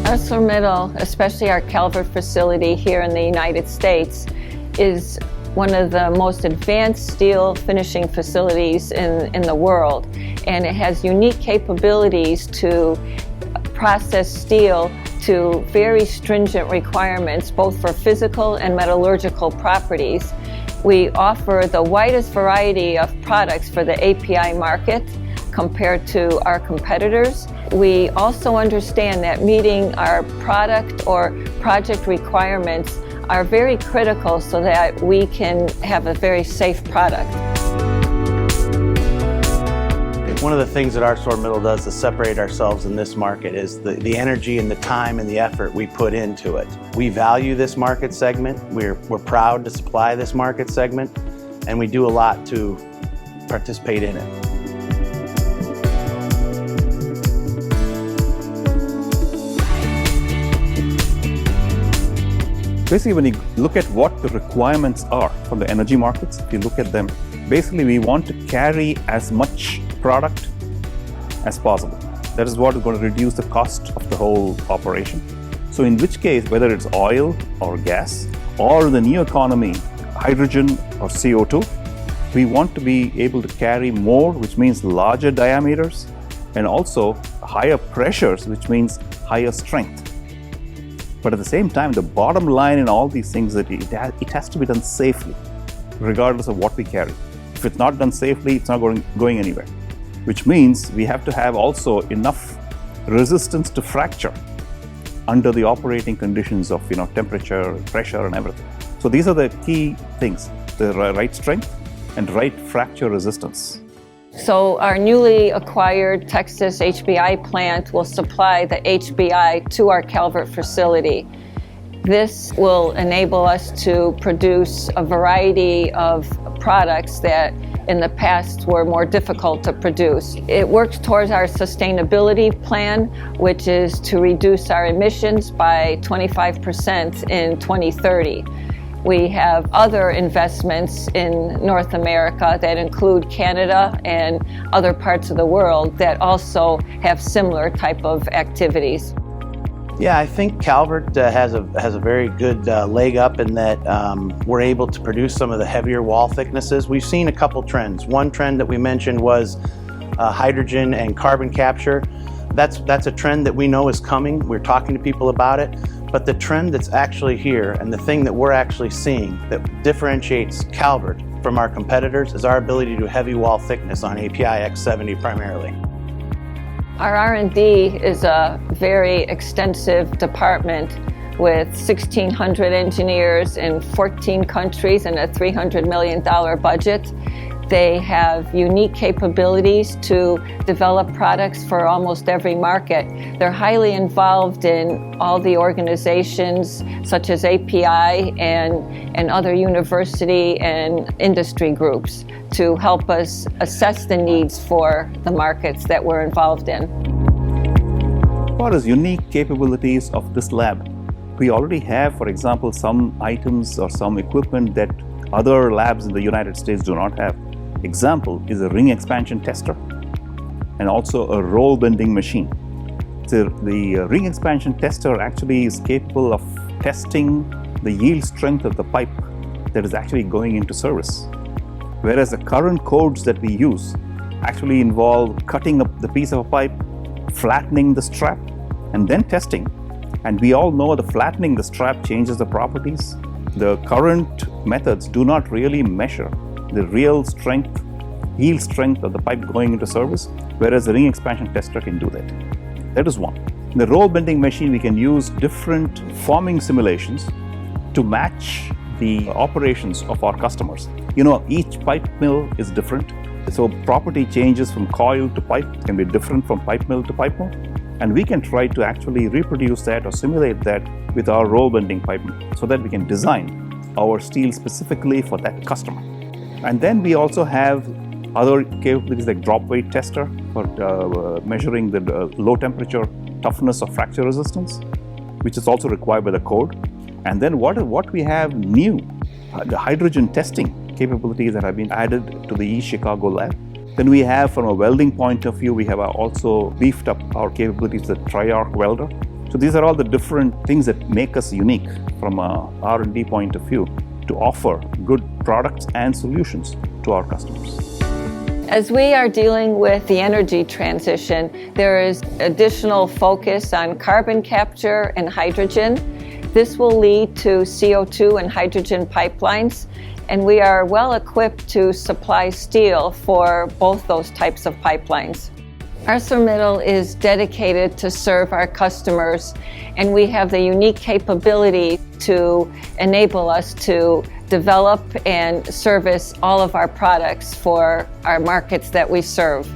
ArcelorMittal, especially our Calvert facility here in the United States, is one of the most advanced steel finishing facilities in the world. And it has unique capabilities to process steel to very stringent requirements, both for physical and metallurgical properties. We offer the widest variety of products for the API market compared to our competitors. We also understand that meeting our product or project requirements are very critical so that we can have a very safe product. One of the things that ArcelorMittal does to separate ourselves in this market is the energy and the time and the effort we put into it. We value this market segment. We're proud to supply this market segment, and we do a lot to participate in it. Basically, when you look at what the requirements are from the energy markets, if you look at them, basically we want to carry as much product as possible. That is what is going to reduce the cost of the whole operation. So in which case, whether it's oil or gas, or the new economy, hydrogen or CO2, we want to be able to carry more, which means larger diameters, and also higher pressures, which means higher strength. But at the same time, the bottom line in all these things is that it has to be done safely, regardless of what we carry. If it's not done safely, it's not going anywhere. Which means we have to have also enough resistance to fracture under the operating conditions of temperature, pressure, and everything. So these are the key things: the right strength and right fracture resistance. So our newly acquired Texas HBI plant will supply the HBI to our Calvert facility. This will enable us to produce a variety of products that in the past were more difficult to produce. It works towards our sustainability plan, which is to reduce our emissions by 25% in 2030. We have other investments in North America that include Canada and other parts of the world that also have similar type of activities. Yeah, I think Calvert has a very good leg up in that we're able to produce some of the heavier wall thicknesses. We've seen a couple trends. One trend that we mentioned was hydrogen and carbon capture. That's a trend that we know is coming. We're talking to people about it. But the trend that's actually here, and the thing that we're actually seeing that differentiates Calvert from our competitors, is our ability to do heavy wall thickness on API X70 primarily. Our R&D is a very extensive department with 1,600 engineers in 14 countries and a $300 million budget. They have unique capabilities to develop products for almost every market. They're highly involved in all the organizations such as API and other university and industry groups to help us assess the needs for the markets that we're involved in. What is unique capabilities of this lab? We already have, for example, some items or some equipment that other labs in the United States do not have. Example is a ring expansion tester and also a roll bending machine. So the ring expansion tester actually is capable of testing the yield strength of the pipe that is actually going into service. Whereas the current codes that we use actually involve cutting up the piece of a pipe, flattening the strap, and then testing. And we all know the flattening the strap changes the properties. The current methods do not really measure the real strength, yield strength of the pipe going into service, whereas the ring expansion tester can do that. That is one. In the roll bending machine, we can use different forming simulations to match the operations of our customers. Each pipe mill is different, so property changes from coil to pipe can be different from pipe mill to pipe mill, and we can try to actually reproduce that or simulate that with our roll bending pipe mill so that we can design our steel specifically for that customer. And then we also have other capabilities like drop weight tester for measuring the low temperature toughness of fracture resistance, which is also required by the code. And then what we have new, the hydrogen testing capabilities that have been added to the East Chicago lab. Then we have, from a welding point of view, we have also beefed up our capabilities with the tri-arc welder. So these are all the different things that make us unique from a R&D point of view to offer good products and solutions to our customers. As we are dealing with the energy transition, there is additional focus on carbon capture and hydrogen. This will lead to CO2 and hydrogen pipelines, and we are well equipped to supply steel for both those types of pipelines. ArcelorMittal is dedicated to serve our customers, and we have the unique capability to enable us to develop and service all of our products for our markets that we serve.